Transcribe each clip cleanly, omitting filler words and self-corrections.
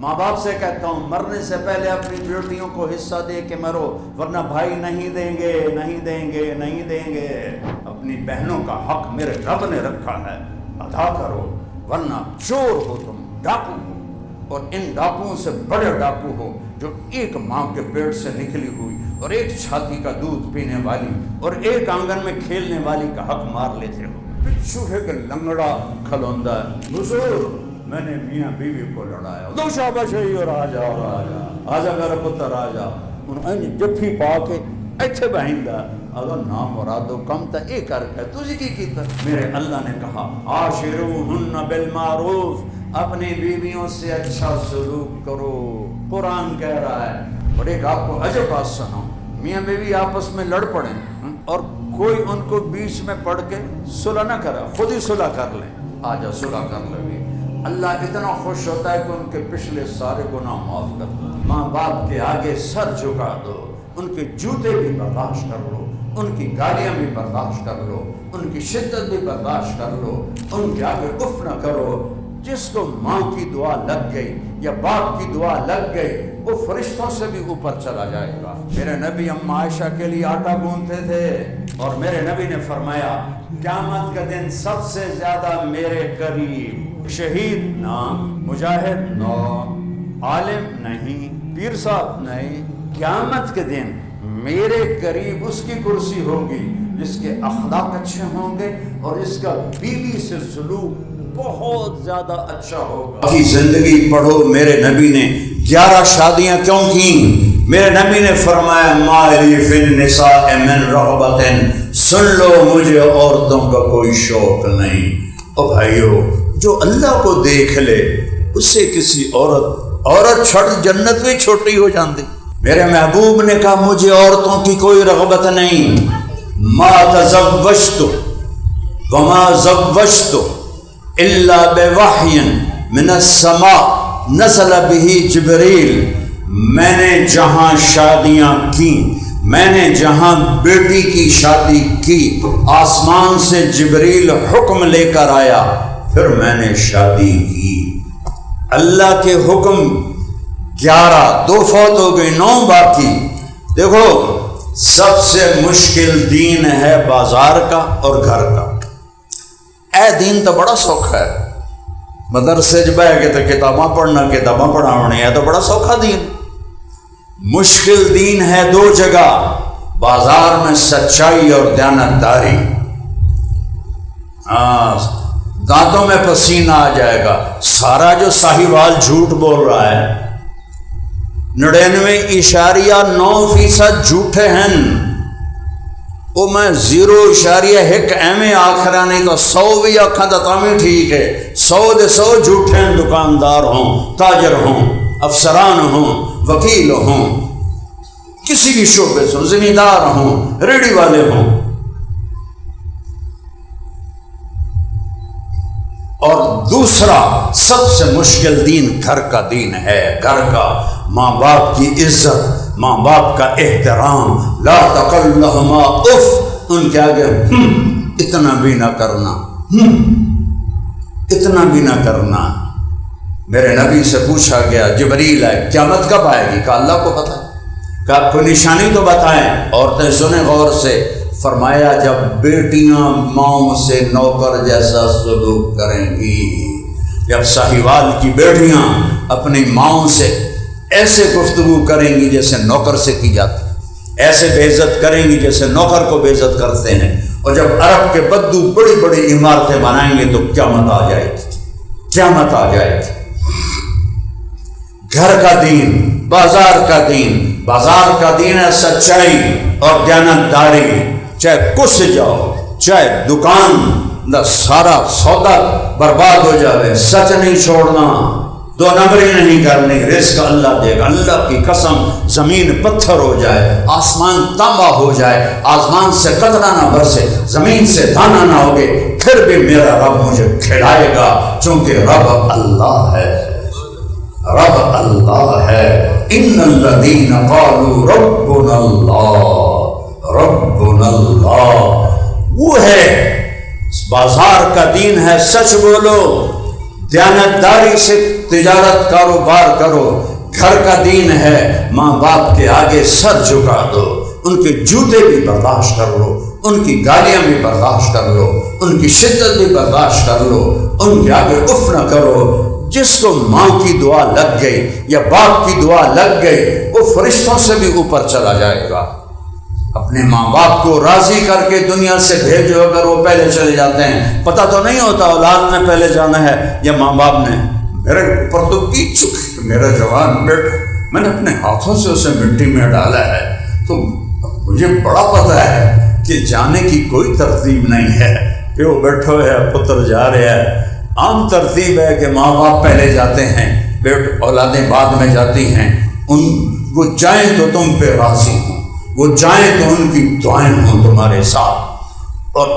ماں باپ سے کہتا ہوں مرنے سے پہلے اپنی بیٹیوں کو حصہ دے کے مرو، ورنہ بھائی نہیں دیں گے، نہیں دیں گے، نہیں دیں گے۔ اپنی بہنوں کا حق میرے رب نے رکھا ہے، ادا کرو، ورنہ چور ہو تم، ڈاکو ہو، اور ان ڈاکوؤں سے بڑے ڈاکو ہو جو ایک ماں کے پیٹ سے نکلی ہوئی اور ایک چھاتی کا دودھ پینے والی اور ایک آنگن میں کھیلنے والی کا حق مار لیتے ہو۔ بچھو ہے کہ لنگڑا کھلوندا ہے، حضور میں نے میاں بیوی کو لڑایا، دو شاباش ہے اور آجا آجا میرا پتر آجا، انہیں جفی پا کے ایتھے بہندا اگر نام مرادو کم تا اے کر کے تجھے کی کیتا؟ میرے اللہ نے کہا عاشروہن بالمعروف، اپنی بیویوں سے اچھا سلوک کرو۔ قرآن کہہ رہا ہے، اور ایک آپ کو عجب بات سناؤں، میاں بیوی آپس میں لڑ پڑیں اور کوئی ان کو بیچ میں پڑھ کے صلح نہ کرا، خود ہی صلح کر لیں، آجا صلح کر لیں، اللہ اتنا خوش ہوتا ہے کہ ان کے پچھلے سارے گناہ معاف کر دو۔ ماں باپ کے آگے سر جھکا دو، ان کے جوتے بھی برداشت کر لو، ان کی گالیاں بھی برداشت کر لو، ان کی شدت بھی برداشت کر لو، ان کے آگے اف نہ کرو۔ جس کو ماں کی دعا لگ گئی یا باپ کی دعا لگ گئی وہ فرشتوں سے بھی اوپر چلا جائے گا۔ میرے نبی اماں عائشہ کے لیے آٹا گوندتے تھے اور میرے نبی نے فرمایا قیامت کا دن سب سے زیادہ میرے قریب شہید نہ، مجاہد نہ، عالم نہیں، پیر صاحب نہیں، قیامت کے دن میرے قریب اس کی کرسی ہوگی جس کے اخلاق اچھے ہوں گے اور اس کا بیوی سے سلوک بہت زیادہ اچھا ہوگا۔ کی زندگی پڑھو، میرے نبی نے 11 شادیاں کیوں کی؟ میرے نبی نے فرمایا ما لی فی النساء من رغبت، سن لو مجھے عورتوں کا کوئی شوق نہیں۔ او بھائیو، جو اللہ کو دیکھ لے اس سے کسی عورت چھڑ جنت بھی چھوٹی ہو جاندی۔ میرے محبوب نے کہا مجھے عورتوں کی کوئی رغبت نہیں، ما تزوجت وما زوجت الا بوحی من السماء نزل به جبریل، میں نے جہاں شادیاں کی، میں نے جہاں بیٹی کی شادی کی، آسمان سے جبریل حکم لے کر آیا، پھر میں نے شادی کی۔ اللہ کے حکم 11، 2 فوت ہو گئی، 9 باقی۔ دیکھو سب سے مشکل دین ہے بازار کا اور گھر کا۔ اے دین تو بڑا سوکھا ہے، مدرسے جب ہے کہ تو کتاباں پڑھنا، کتاباں پڑھاؤنی ہے تو بڑا سوکھا دین۔ مشکل دین ہے 2 جگہ، بازار میں سچائی اور دیانتداری۔ دانتوں میں پسینہ آ جائے گا۔ سارا جو ساہیوال جھوٹ بول رہا ہے 99.9% جھوٹے ہیں، وہ میں 0.1 ایویں آخرا نہیں تو 100 بھی آکھاں تو تاں ٹھیک ہے۔ 100 دے 100 جھوٹے ہیں، دکاندار ہوں، تاجر ہوں، افسران ہوں، وکیل ہوں، کسی بھی شعبے سے، زمیندار ہوں، ریڑھی والے ہوں۔ اور دوسرا سب سے مشکل دین گھر کا دین ہے، گھر کا، ماں باپ کی عزت، ماں باپ کا احترام، لا تقل لهما اف، ان کے آگے اتنا بھی نہ کرنا، اتنا بھی نہ کرنا۔ میرے نبی سے پوچھا گیا جبریل آئے قیامت کب آئے گی؟ کہا اللہ کو پتہ ہے۔ کہا کوئی نشانی تو بتائیں۔ عورتیں سنیں غور سے۔ فرمایا جب بیٹیاں ماؤں سے نوکر جیسا سلوک کریں گی، جب ساہیوال کی بیٹیاں اپنی ماؤں سے ایسے گفتگو کریں گی جیسے نوکر سے کی جاتی، ایسے بے عزت کریں گی جیسے نوکر کو بے عزت کرتے ہیں، اور جب عرب کے بدو بڑی بڑی عمارتیں بنائیں گے تو قیامت آ جائے گی، قیامت آ جائے گی۔ گھر کا دین، بازار کا دین، بازار کا دین ہے سچائی اور دیانتداری۔ چاہے کس جاؤ، چاہے دکان دا سارا سودا برباد ہو جائے، سچ نہیں چھوڑنا، 2 نمبری نہیں کرنی، رزق اللہ دے گا۔ اللہ کی قسم زمین پتھر ہو جائے، آسمان تانبا ہو جائے، آسمان سے قطرہ نہ برسے، زمین سے دانہ نہ ہوگے، پھر بھی میرا رب مجھے کھلائے گا، چونکہ رب اللہ ہے، رب اللہ ہے۔ ان الذین قالوا ربنا اللہ، ربنا اللہ، وہ ہے بازار کا دین ہے، سچ بولو، دیانتداری سے تجارت کاروبار کرو، گھر کا دین ہے، ماں باپ کے آگے سر جھکا دو، ان کے جوتے بھی برداشت کر لو، ان کی گالیاں بھی برداشت کر لو، ان کی شدت بھی برداشت کر لو، ان کے آگے اف نہ کرو۔ جس کو ماں کی دعا لگ گئی یا باپ کی دعا لگ گئی وہ فرشتوں سے بھی اوپر چلا جائے گا۔ اپنے ماں باپ کو راضی کر کے دنیا سے بھیجو، اگر وہ پہلے چلے جاتے ہیں، پتہ تو نہیں ہوتا اولاد نے پہلے جانا ہے یا ماں باپ نے۔ میرے اوپر تو بیت چکے، میرا جوان بیٹا، میں نے اپنے ہاتھوں سے اسے مٹی میں ڈالا ہے، تو مجھے بڑا پتہ ہے کہ جانے کی کوئی ترتیب نہیں ہے کہ وہ بیٹھو ہے پتر جا رہے ہے۔ عام ترتیب ہے کہ ماں باپ پہلے جاتے ہیں، اولادیں بعد میں جاتی ہیں۔ وہ جائیں تو تم پہ راضی ہوں، وہ جائیں تو ان کی دعائیں ہوں تمہارے ساتھ۔ اور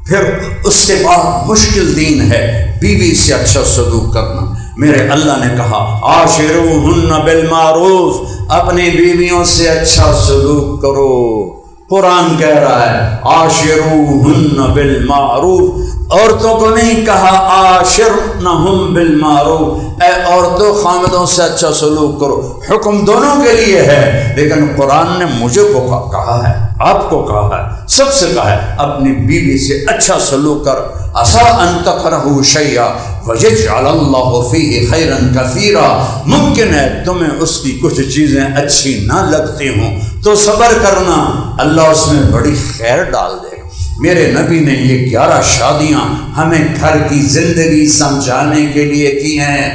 پھر اس کے بعد مشکل دین ہے بیوی سے اچھا سلوک کرنا۔ میرے اللہ نے کہا عاشروہن بالمعروف، اپنی بیویوں سے اچھا سلوک کرو۔ قرآن کہہ رہا ہے عاشروہن بالمعروف، عورتوں کو نہیں کہا عاشرنہم بالمعروف، اے عورتوں خامدوں سے اچھا سلوک کرو۔ حکم دونوں کے لیے ہے، لیکن قرآن نے مجھے کو کہا ہے، آپ کو کہا ہے، سب سے کہا ہے اپنی بیوی سے اچھا سلوک کر۔ عسیٰ ان تکرہوا شیئا ویجعل اللہ فیہ خیرا کثیرا، ممکن ہے تمہیں اس کی کچھ چیزیں اچھی نہ لگتی ہوں تو صبر کرنا، اللہ اس میں بڑی خیر ڈال دے گا۔ میرے نبی نے یہ 11 شادیاں ہمیں گھر کی زندگی سمجھانے کے لیے کی ہیں۔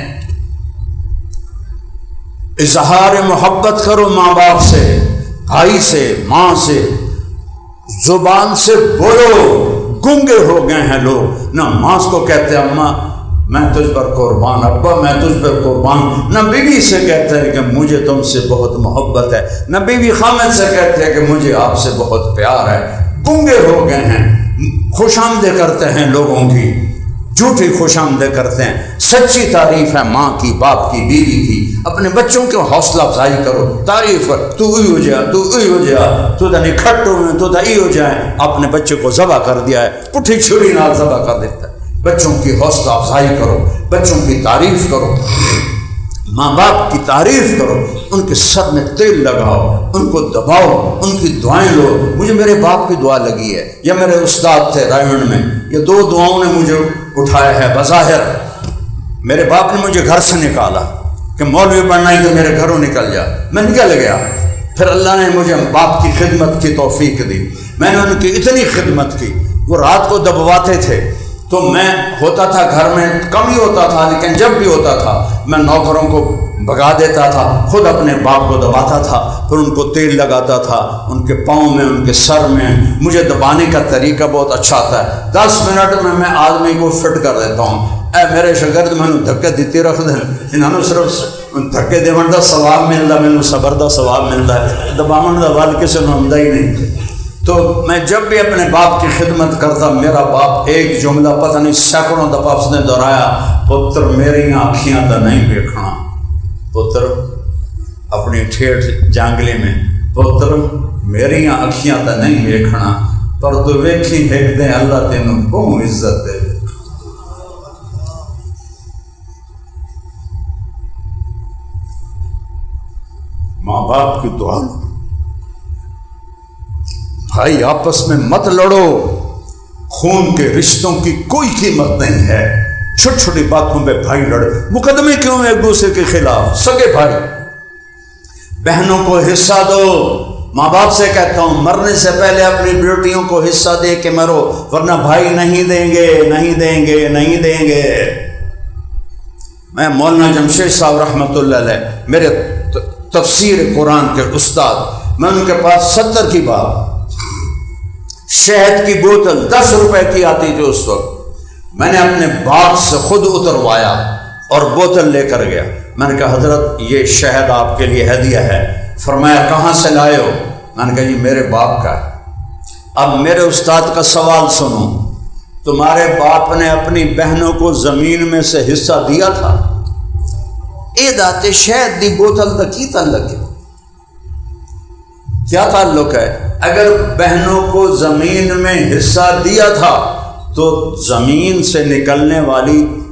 اظہار محبت کرو ماں باپ سے، بھائی سے، ماں سے، زبان سے بولو۔ گنگے ہو گئے ہیں لوگ، نہ ماں کو کہتے اماں میں تجھ پر قربان، ابا میں تجھ پر قربان، نہ بیوی سے کہتے ہیں کہ مجھے تم سے بہت محبت ہے، نہ بیوی خامد سے کہتے ہیں کہ مجھے آپ سے بہت پیار ہے۔ گنگے ہو گئے ہیں، خوش آمدیں کرتے ہیں لوگوں کی، جھوٹی خوش آمدیں کرتے ہیں۔ سچی تعریف ہے ماں کی، باپ کی، بیوی کی۔ اپنے بچوں کی حوصلہ افزائی کرو، تعریف کر، تو ای ہو جا، تو ای ہو جا، تو دا نکھٹو میں، تو دا ای ہو جائے۔ اپنے بچے کو ذبح کر دیا ہے، پٹھی چھری نال ذبح کر دیتا ہے۔ بچوں کی حوصلہ افزائی کرو، بچوں کی تعریف کرو، ماں باپ کی تعریف کرو، ان کے سر میں تیل لگاؤ، ان کو دباؤ، ان کی دعائیں لو۔ مجھے میرے باپ کی دعا لگی ہے، یا میرے استاد تھے رائمنڈ میں، یہ 2 دعاؤں نے مجھے اٹھایا ہے۔ بظاہر میرے باپ نے مجھے گھر سے نکالا کہ مولوی بننا ہی تو میرے گھروں نکل جا، میں نکل گیا۔ پھر اللہ نے مجھے باپ کی خدمت کی توفیق دی، میں نے ان کی اتنی خدمت کی، وہ رات کو دبواتے تھے تو میں ہوتا تھا گھر میں، کم ہی ہوتا تھا لیکن جب بھی ہوتا تھا میں نوکروں کو بھگا دیتا تھا، خود اپنے باپ کو دباتا تھا، پھر ان کو تیل لگاتا تھا ان کے پاؤں میں، ان کے سر میں۔ مجھے دبانے کا طریقہ بہت اچھا آتا ہے، 10 منٹ میں آدمی کو فٹ کر دیتا ہوں۔ اے میرے شاگرد مینوں دھکے دیتے رکھ دیں، انہوں صرف دھکے دیون دا ثواب ملتا، مینوں صبر دا ثواب ملتا ہے، دباون دا ول کسی نوں آਉਂਦਾ ہی نہیں۔ تو میں جب بھی اپنے باپ کی خدمت کرتا، میرا باپ ایک جملہ پتہ نہیں سینکڑوں دفعہ اس نے دہرایا، پتر میریاں اکھیاں تا نہیں ویکھنا۔ پتر اپنی ٹھیٹھ جانگلے میں، پتر میریاں اکھیاں تا نہیں ویکھنا، پر تو ویکھی ایک دن اللہ تینوں بہت عزت دے۔ ماں باپ کی دعا، بھائی آپس میں مت لڑو، خون کے رشتوں کی کوئی قیمت نہیں ہے۔ چھوٹی چھوٹی باتوں پہ بھائی لڑے، مقدمے کیوں ایک دوسرے کے خلاف؟ سگے بھائی بہنوں کو حصہ دو۔ ماں باپ سے کہتا ہوں مرنے سے پہلے اپنی بیٹیوں کو حصہ دے کے مرو، ورنہ بھائی نہیں دیں گے، نہیں دیں گے، نہیں دیں گے۔ میں مولانا جمشید صاحب رحمۃ اللہ علیہ، میرے تفسیر قرآن کے استاد، میں ان کے پاس 70 کی بات، شہد کی بوتل 10 روپے کی آتی تھی اس وقت، میں نے اپنے باغ سے خود اتروایا اور بوتل لے کر گیا۔ میں نے کہا حضرت یہ شہد آپ کے لیے ہدیہ ہے۔ فرمایا کہاں سے لائے ہو؟ میں نے کہا جی میرے باپ کا ہے۔ اب میرے استاد کا سوال سنو، تمہارے باپ نے اپنی بہنوں کو زمین میں سے حصہ دیا تھا؟ اے داتے شہد دی بوتل دا کی تعلق ہے؟ کیا تعلق ہے؟ اگر بہنوں کو زمین میں حصہ دیا تھا تو زمین سے نکلنے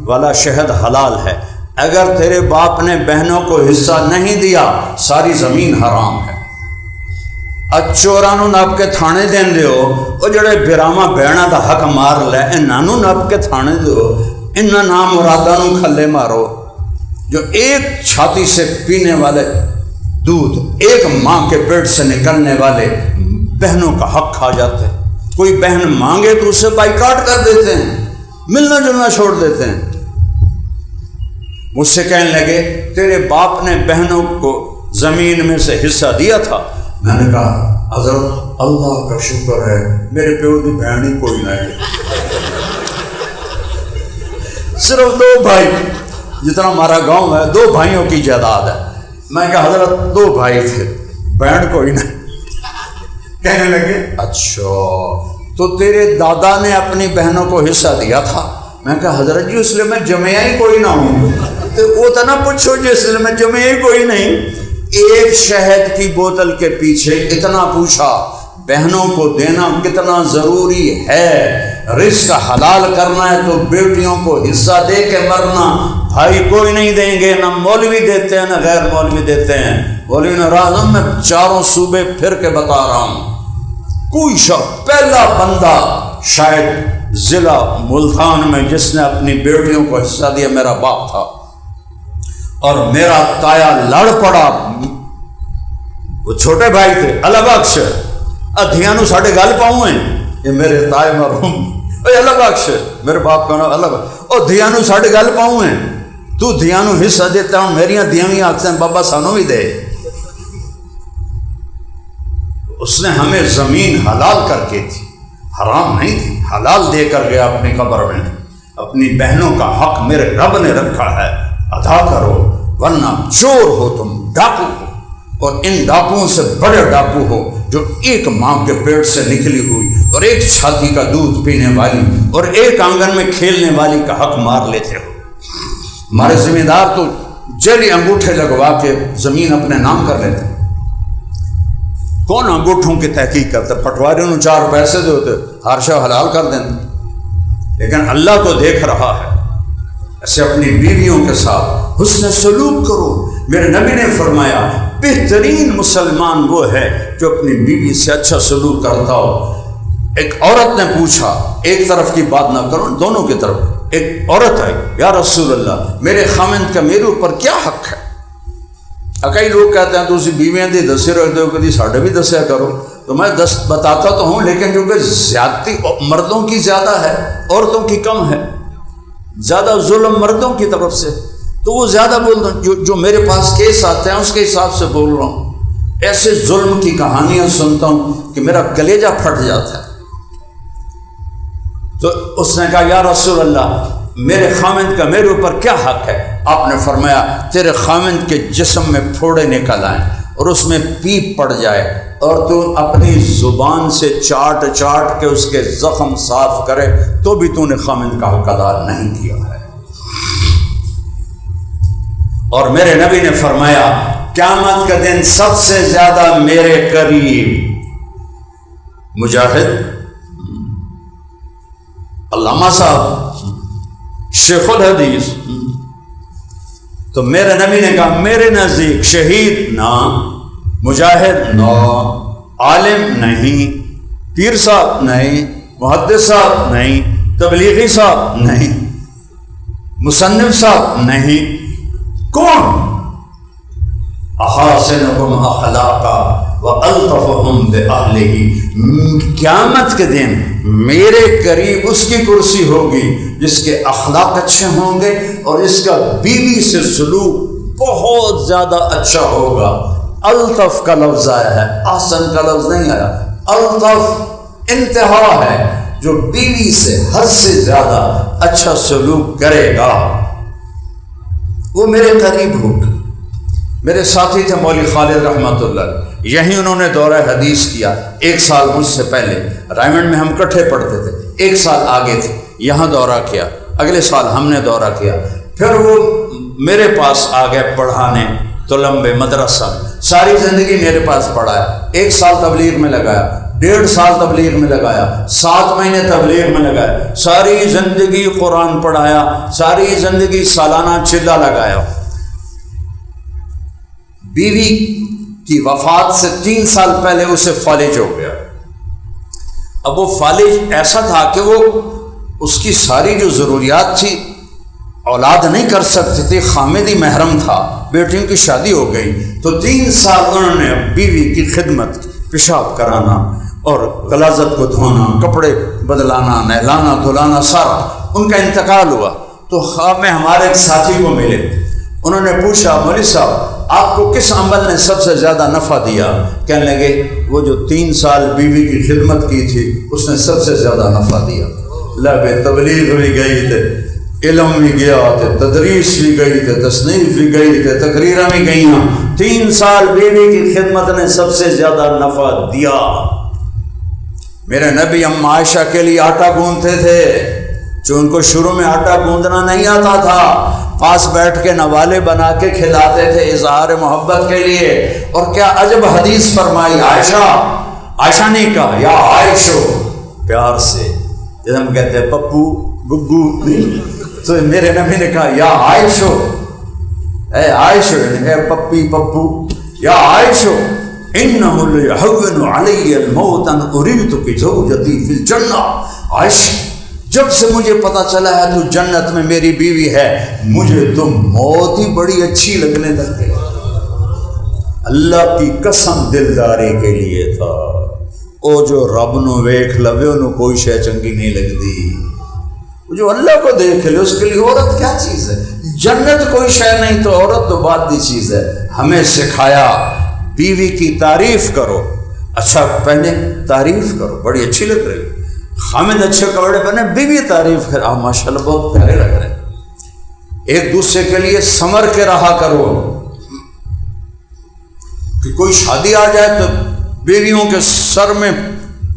والا شہد حلال ہے۔ اگر تیرے باپ نے بہنوں کو حصہ نہیں دیا ساری زمین حرام ہے۔ چوراں نو نپ کے تھانے دین دیو، وہ جڑے براما بہنا دا حق مار لے انہاں نو نپ کے تھانے دیو، انہاں نام مراداں نو کھلے مارو۔ جو ایک چھاتی سے پینے والے دودھ، ایک ماں کے پیٹ سے نکلنے والے بہنوں کا حق کھا جاتے ہیں۔ کوئی بہن مانگے تو اسے بائیکاٹ کر دیتے ہیں، ملنا جلنا چھوڑ دیتے ہیں۔ مجھ سے کہنے لگے تیرے باپ نے بہنوں کو زمین میں سے حصہ دیا تھا؟ میں نے کہا حضرت اللہ کا شکر ہے میرے پیو دی بہن ہی کوئی نہ ہے، صرف 2 بھائی، جتنا ہمارا گاؤں ہے 2 بھائیوں کی جائیداد ہے۔ میں کہا حضرت 2 بھائی تھے، بہن کوئی نہیں۔ کہنے لگے اچھا تو تیرے دادا نے اپنی بہنوں کو حصہ دیا تھا؟ میں کہا حضرت جی اس لیے میں جمعہ ہی کوئی نہ ہوں۔ تو وہ تو نہ پوچھو جی اس لیے میں جمعہ ہی کوئی نہیں۔ ایک شہد کی بوتل کے پیچھے اتنا پوچھا بہنوں کو دینا کتنا ضروری ہے، رزق حلال کرنا ہے تو بیٹیوں کو حصہ دے کے مرنا۔ بھائی کوئی نہیں دیں گے، نہ مولوی دیتے ہیں نہ غیر مولوی دیتے ہیں۔ مولوی ناراض، میں 4 صوبے پھر کے بتا رہا ہوں، کوئی شخص پہلا بندہ شاید ضلع ملتان میں جس نے اپنی بیٹیوں کو حصہ دیا میرا باپ تھا، اور میرا تایا لڑ پڑا۔ وہ چھوٹے بھائی تھے، اللہ بخش ادھیانو ساڑھے گل پاؤں ہیں، یہ میرے تائے مرحوم، اے اللہ بخش میرے باپ کا نام اللہ بخش، او دھیانو ساڑھے گل پاؤں ہیں، تو دھیانو حصہ دیتا ہوں، میریاں دیاں آکھتے ہیں بابا سانو بھی دے۔ اس نے ہمیں زمین حلال کر کے تھی، حرام نہیں تھی، حلال دے کر گیا اپنی قبر میں۔ اپنی بہنوں کا حق میرے رب نے رکھا ہے، ادا کرو، ورنہ چور ہو تم، ڈاکو ہو، اور ان ڈاکوؤں سے بڑے ڈاکو ہو جو ایک ماں کے پیٹ سے نکلی ہوئی اور ایک چھاتی کا دودھ پینے والی اور ایک آنگن میں کھیلنے والی کا حق مار لیتے ہو۔ ہمارے ذمہ دار تو جعلی انگوٹھے لگوا کے زمین اپنے نام کر لیتے۔ کون انگوٹھوں کی تحقیق کرتا؟ پٹواریوں نے 4 پیسے دے ہوتے ہر شے حلال کر دیں، لیکن اللہ تو دیکھ رہا ہے۔ ایسے اپنی بیویوں کے ساتھ حسن سلوک کرو۔ میرے نبی نے فرمایا بہترین مسلمان وہ ہے جو اپنی بیوی سے اچھا سلوک کرتا ہو۔ ایک عورت نے پوچھا، ایک طرف کی بات نہ کرو، دونوں کی طرف۔ ایک عورت آئی، یا رسول اللہ میرے خامند کا میرے اوپر کیا حق ہے؟ کئی لوگ کہتے ہیں تو اسی بیویاں دی دسے رکھ دو، کدی ساڑھے بھی دسیا کرو۔ تو میں بتاتا تو ہوں، لیکن جو کہ زیادتی مردوں کی زیادہ ہے عورتوں کی کم ہے، زیادہ ظلم مردوں کی طرف سے، تو وہ زیادہ بول رہا ہوں۔ جو میرے پاس کیس آتے ہیں اس کے حساب سے بول رہا ہوں۔ ایسے ظلم کی کہانیاں سنتا ہوں کہ میرا کلیجہ پھٹ جاتا ہے۔ تو اس نے کہا یا رسول اللہ میرے خامند کا میرے اوپر کیا حق ہے؟ آپ نے فرمایا تیرے خامند کے جسم میں پھوڑے نکل آئیں اور اس میں پیپ پڑ جائے اور تو اپنی زبان سے چاٹ چاٹ کے اس کے زخم صاف کرے تو بھی تو نے خامند کا حق ادا نہیں کیا ہے۔ اور میرے نبی نے فرمایا قیامت کا دن سب سے زیادہ میرے قریب مجاہد، علامہ صاحب، شیخ الحدیث، تو میرے نبی نے کہا میرے نزدیک شہید نہ، مجاہد نہ، عالم نہیں، پیر صاحب نہیں، محدث صاحب نہیں، تبلیغی صاحب نہیں، مصنف صاحب نہیں، کون؟ احاسنکم اخلاقا والطفہم بأہلہ، قیامت کے دن میرے قریب اس کی کرسی ہوگی جس کے اخلاق اچھے ہوں گے اور اس کا بیوی سے سلوک بہت زیادہ اچھا ہوگا۔ الطف کا لفظ آیا ہے، احسن کا لفظ نہیں آیا۔ الطف انتہا ہے، جو بیوی سے حد سے زیادہ اچھا سلوک کرے گا وہ میرے قریب ہوگا۔ میرے ساتھی تھے مولوی خالد رحمۃ اللہ، یہی انہوں نے دورہ حدیث کیا 1 سال مجھ سے پہلے، رائمنڈ میں ہم کٹھے پڑھتے تھے، 1 سال آگے تھے، یہاں دورہ کیا، اگلے سال ہم نے دورہ کیا، پھر وہ میرے پاس آ گئے پڑھانے طلب مدرسہ، ساری زندگی میرے پاس پڑھایا، 1 سال تبلیغ میں لگایا، 1.5 سال تبلیغ میں لگایا، 7 مہینے تبلیغ میں لگایا، ساری زندگی قرآن پڑھایا، ساری زندگی سالانہ چلہ لگایا۔ بیوی کی وفات سے 3 سال پہلے اسے فالج ہو گیا۔ اب وہ فالج ایسا تھا کہ وہ اس کی ساری جو ضروریات تھی اولاد نہیں کر سکتی تھی، خامدی محرم تھا، بیٹیوں کی شادی ہو گئی، تو 3 سال انہوں نے بیوی کی خدمت، پیشاب کرانا اور غلاظت کو دھونا، کپڑے بدلانا، نہلانا دھلانا، سارا۔ ان کا انتقال ہوا تو خواب میں ہمارے ایک ساتھی کو ملے، انہوں نے پوچھا مولوی صاحب آپ کو کس عمل نے سب سے زیادہ نفع دیا؟ کہنے لگے وہ جو 3 سال بیوی کی خدمت کی تھی اس نے سب سے زیادہ نفع دیا۔ لب تبلیغ بھی گئی تھے، علم بھی گیا تھے، تدریس بھی گئی تھے، تصنیف بھی گئی تھے، تقریریں بھی گئیں، 3 سال بیوی کی خدمت نے سب سے زیادہ نفع دیا۔ میرے نبی ام عائشہ کے لیے آٹا گوندتے تھے، جو ان کو شروع میں آٹا گوندنا نہیں آتا تھا، پاس بیٹھ کے نوالے بنا کے کھلاتے تھے اظہار محبت کے لیے۔ اور کیا عجب حدیث فرمائی، عائشہ نے کہا یا عائشو، پیار سے، جیسے ہم کہتے ہیں پپو گگو، تو میرے نبی نے کہا یا عائشو، اے عائشو، اے پپی پپو، یا عائشو انہ لیہون علی الموت ان اریدک زوجتی فی الجنہ۔ عائشہ جب سے مجھے پتا چلا ہے تو جنت میں میری بیوی ہے، مجھے تو موت ہی بڑی اچھی لگنے لگ گئی۔ اللہ کی قسم دلداری کے لیے تھا، او جو رب نو ویکھ لوے انہوں کوئی شے چنگی نہیں لگتی، جو اللہ کو دیکھ لے اس کے لیے عورت کیا چیز ہے؟ جنت کوئی شے نہیں تو عورت تو بعد کی چیز ہے۔ ہمیں سکھایا بیوی کی تعریف کرو، اچھا پہنے تعریف کرو، بڑی اچھی لگ رہی، خامد اچھے کپڑے پہنے، بیوی تعریف کر، آپ ماشاءاللہ بہت پیارے لگ رہے ہیں۔ ایک دوسرے کے لیے سمر کے رہا کرو، کہ کوئی شادی آ جائے تو بیویوں کے سر میں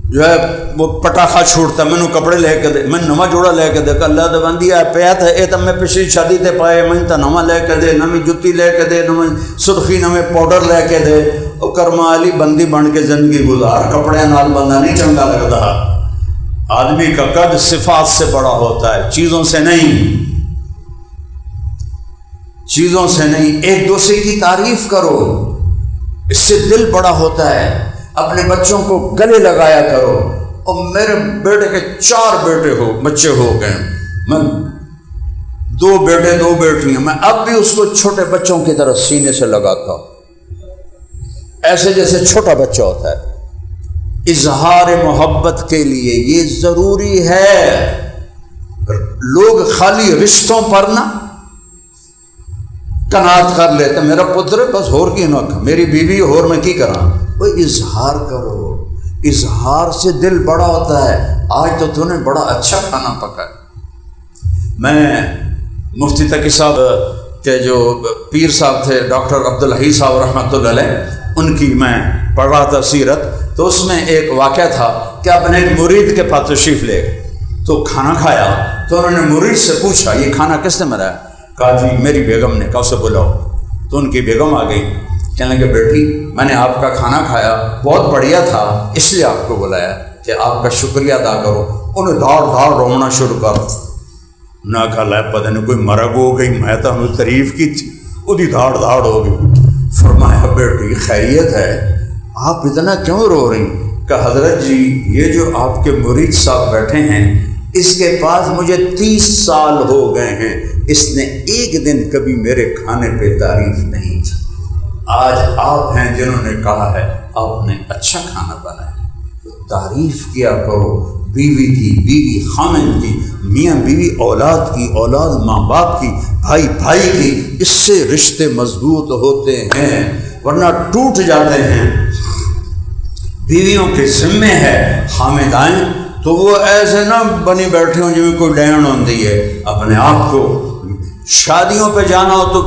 جو ہے وہ پٹاخہ چھوڑتا، میں نے کپڑے لے کے دے، میں نواں جوڑا لے کے دے، اللہ تو بندی ہے پیا تھا اے تو میں پچھلی شادی تے پائے، میں تو نواں لے کے دے، نویں جتی لے کے دے، نویں سرخی نویں پاؤڈر لے کے دے، اور کرما علی بندی بن کے زندگی گزار، کپڑے نال بندہ نہیں چنگا لگتا۔ آدمی کا قد صفات سے بڑا ہوتا ہے، چیزوں سے نہیں، چیزوں سے نہیں۔ ایک دوسرے کی تعریف کرو، اس سے دل بڑا ہوتا ہے۔ اپنے بچوں کو گلے لگایا کرو۔ اور میرے بیٹے کے 4 بچے ہو گئے، میں 2 بیٹے 2 بیٹیاں، میں اب بھی اس کو چھوٹے بچوں کی طرح سینے سے لگاتا ہوں، ایسے جیسے چھوٹا بچہ ہوتا ہے۔ اظہار محبت کے لیے یہ ضروری ہے۔ لوگ خالی رشتوں پر نہ کنات کر لیتے، میرا پتر بس ہور کی نہ، میری بیوی ہور میں کی کراں، وہ اظہار کرو، اظہار سے دل بڑا ہوتا ہے۔ آج تو نے بڑا اچھا کھانا پکایا۔ میں مفتی تقی صاحب کے جو پیر صاحب تھے ڈاکٹر عبدالحی صاحب رحمۃ اللہ علیہ، ان کی میں پڑھ رہا تھا سیرت، تو اس میں ایک واقعہ تھا کہ اپنے ایک مرید کے پاس تشریف لے تو کھانا کھایا، تو انہوں نے مرید سے پوچھا یہ کھانا کس نے بنایا؟ کہا جی میری بیگم نے۔ کہا اسے بلاؤ۔ تو ان کی بیگم آ گئی، کہنے لگے بیٹی میں نے آپ کا کھانا کھایا، بہت بڑھیا تھا، اس لیے آپ کو بلایا کہ آپ کا شکریہ ادا کرو۔ انہیں دھاڑ رونا شروع کر، نہ کہا لے پتہ نہیں کوئی مرگ ہو گئی، میں تو انہوں تعریف کی تھی، وہی دھاڑ ہو گئی۔ فرمایا بیٹی خیریت ہے، آپ اتنا کیوں رو رہی؟ کہ حضرت جی یہ جو آپ کے مرید صاحب بیٹھے ہیں اس کے پاس مجھے 30 سال ہو گئے ہیں، اس نے ایک دن کبھی میرے کھانے پہ تعریف نہیں کی۔ آج آپ ہیں جنہوں نے کہا ہے آپ نے اچھا کھانا بنایا، تعریف کیا کرو بیوی کی، بیوی خامن کی، میاں بیوی اولاد کی، اولاد ماں باپ کی، بھائی بھائی کی، اس سے رشتے مضبوط ہوتے ہیں، ورنہ ٹوٹ جاتے ہیں۔ بیویوں کے ذمے ہے حامدائیں تو وہ ایسے نہ بنی بیٹھے ہوں جی کوئی لین ہوتی ہے، اپنے آپ کو شادیوں پہ جانا ہو تو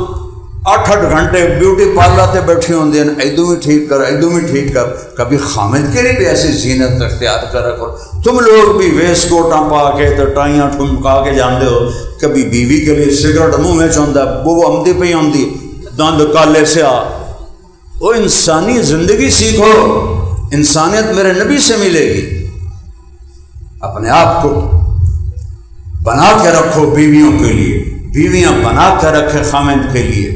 8 گھنٹے بیوٹی پارلر تے بیٹھی ہوں دین، ایدو میں ٹھیک کر ایدو میں ٹھیک کر۔ کبھی خامد کے لیے بھی ایسی زینت اختیار کرا کرو۔ تم لوگ بھی ویس کوٹاں پا کے تو ٹائیاں ٹھمکا کے جاندے ہو، کبھی بیوی کے لیے سگریٹ منہ میں چوندا وہ آمدی پہ آمدی دند کالے سے آ، وہ انسانی زندگی سیکھو، انسانیت میرے نبی سے ملے گی۔ اپنے آپ کو بنا کے رکھو بیویوں کے لیے، بیویاں بنا کے رکھے خامند کے لیے۔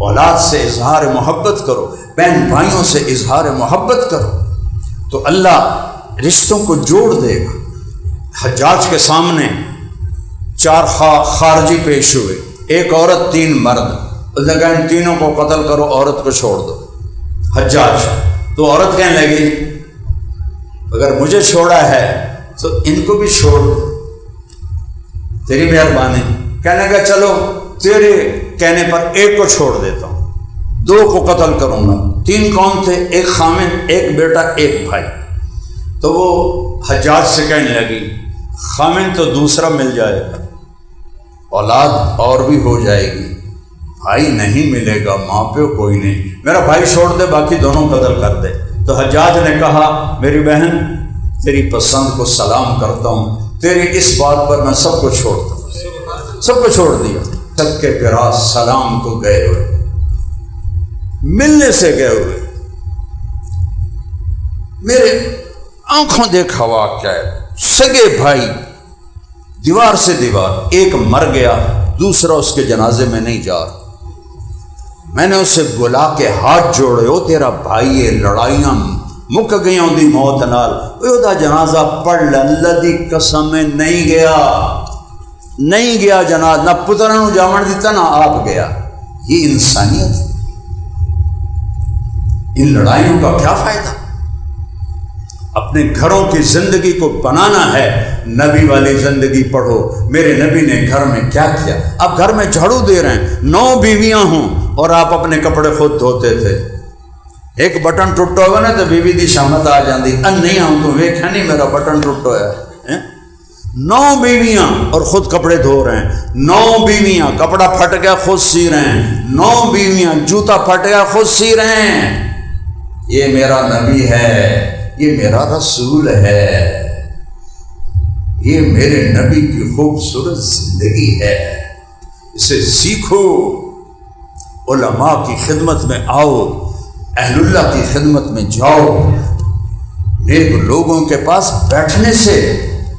اولاد سے اظہار محبت کرو، بہن بھائیوں سے اظہار محبت کرو، تو اللہ رشتوں کو جوڑ دے گا۔ حجاج کے سامنے 4 خارجی پیش ہوئے، ایک عورت 3 مرد، اس نے کہا ان تینوں کو قتل کرو، عورت کو چھوڑ دو۔ حجاج تو عورت کہنے لگی اگر مجھے چھوڑا ہے تو ان کو بھی چھوڑ دو، تیری مہربانی۔ کہنے لگا چلو تیرے کہنے پر ایک کو چھوڑ دیتا ہوں، 2 کو قتل کروں گا۔ 3 کون تھے؟ ایک خامن، ایک بیٹا، ایک بھائی۔ تو وہ حجاج سے کہنے لگی خامن تو دوسرا مل جائے گا، اولاد اور بھی ہو جائے گی، بھائی نہیں ملے گا، ماں پہ کوئی نہیں، میرا بھائی چھوڑ دے، باقی دونوں قتل کر دے۔ تو حجاج نے کہا میری بہن تیری پسند کو سلام کرتا ہوں، تیری اس بات پر میں سب کو چھوڑتا ہوں، سب کو چھوڑ دیا۔ سب کے پیراس سلام کو گئے ہوئے، ملنے سے گئے ہوئے۔ میرے آنکھوں دیکھا واقعہ ہے، سگے بھائی دیوار سے دیوار، ایک مر گیا، دوسرا اس کے جنازے میں نہیں جا رہا۔ میں نے اسے بلا کے ہاتھ جوڑے، او تیرا بھائی ہے، لڑائیاں مک گئیاں دی موت نال، او دا جنازہ پڑھ لے، اللہ دی قسم میں نہیں گیا، نہیں گیا جنازہ، نہ پترا نو جامن دیتا نہ آپ گیا۔ یہ انسانیت، ان لڑائیوں کا کیا فائدہ؟ اپنے گھروں کی زندگی کو بنانا ہے، نبی والی زندگی پڑھو۔ میرے نبی نے گھر میں کیا کیا؟ آپ گھر میں جھاڑو دے رہے ہیں، 9 بیویاں ہوں اور آپ اپنے کپڑے خود دھوتے تھے۔ ایک بٹن ٹوٹا ہوگا نا تو بیوی دی شامت آ جاندی، نہیں آؤں تو ویکھا نہیں میرا بٹن ٹوٹا ہے۔ 9 بیویاں اور خود کپڑے دھو رہے ہیں، 9 بیویاں کپڑا پھٹ گیا خود سی رہے ہیں، 9 بیویاں جوتا پھٹ گیا خود سی رہے ہیں۔ یہ میرا نبی ہے، یہ میرا رسول ہے، یہ میرے نبی کی خوبصورت زندگی ہے، اسے سیکھو۔ علماء کی خدمت میں آؤ، اہل اللہ کی خدمت میں جاؤ، نیک لوگوں کے پاس بیٹھنے سے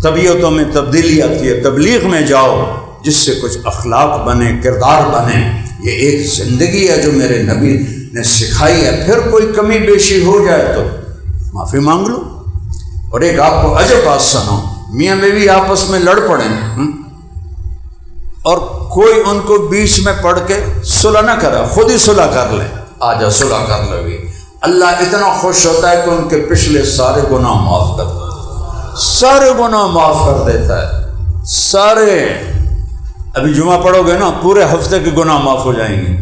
طبیعتوں میں تبدیلی آتی ہے۔ تبلیغ میں جاؤ جس سے کچھ اخلاق بنے، کردار بنے۔ یہ ایک زندگی ہے جو میرے نبی نے سکھائی ہے۔ پھر کوئی کمی بیشی ہو جائے تو معافی مانگ لو۔ اور ایک آپ کو عجب بات سناؤ، میاں بیوی آپس میں لڑ پڑیں اور کوئی ان کو بیچ میں پڑھ کے صلح نہ کرا، خود ہی صلح کر لیں، آجا صلح کر لو گی، اللہ اتنا خوش ہوتا ہے کہ ان کے پچھلے سارے گناہ معاف کر دیتا ہے، سارے گناہ معاف کر دیتا ہے، سارے۔ ابھی جمعہ پڑھو گے نا، پورے ہفتے کے گناہ معاف ہو جائیں گے۔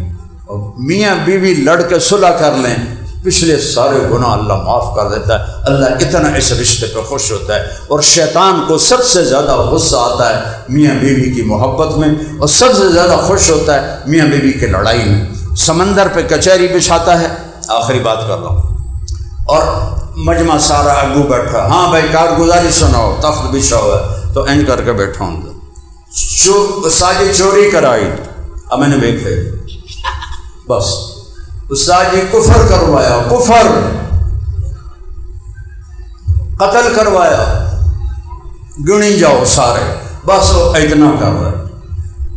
اور میاں بیوی لڑ کے صلح کر لیں، پچھلے سارے گناہ اللہ معاف کر دیتا ہے۔ اللہ اتنا اس رشتے پہ خوش ہوتا ہے۔ اور شیطان کو سب سے زیادہ غصہ آتا ہے میاں بیوی کی محبت میں، اور سب سے زیادہ خوش ہوتا ہے میاں بیوی کی لڑائی میں۔ سمندر پہ کچہری بچھاتا ہے، آخری بات کر رہا ہوں، اور مجمع سارا اگو بیٹھا، ہاں بھائی کارگزاری سناؤ، تخت بچھا ہوا ہے، تو این کر کے بیٹھا ہوں، ساجی چوری کرائی، اب میں نے دیکھے بس استاد جی کفر کروایا، کفر قتل کروایا، گنی جاؤ سارے، بس وہ اتنا کر رہے۔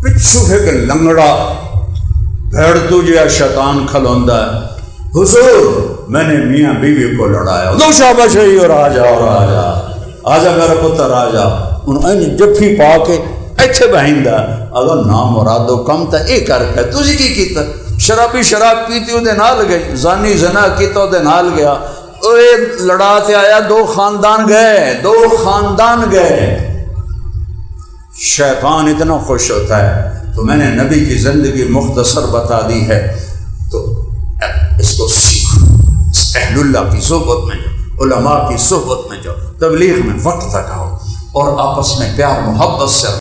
پچھو ہے کہ لنگڑا بھیڑ تجھے شیطان کھلوندا ہے، حضور میں نے میاں بیوی کو لڑایا، دو شاباش ہے، اور آجا اور آجا، آجا میرا پتر آجا، انہیں جفی پا کے ایتھے بہندا، اگر نام مرادو کم تا اے کر کے تجھے کی کیتا، شرابی شراب پیتی وہ دے نال گئی، زانی زنا کیتا وہ دے نال گیا، اوے لڑاتے آیا، 2 خاندان گئے، 2 خاندان گئے۔ شیطان اتنا خوش ہوتا ہے۔ تو میں نے نبی کی زندگی مختصر بتا دی ہے، تو اس کو سیکھو، اہل اللہ کی صحبت میں جاؤ، علماء کی صحبت میں جاؤ، تبلیغ میں وقت لگاؤ، اور آپس میں پیار محبت سے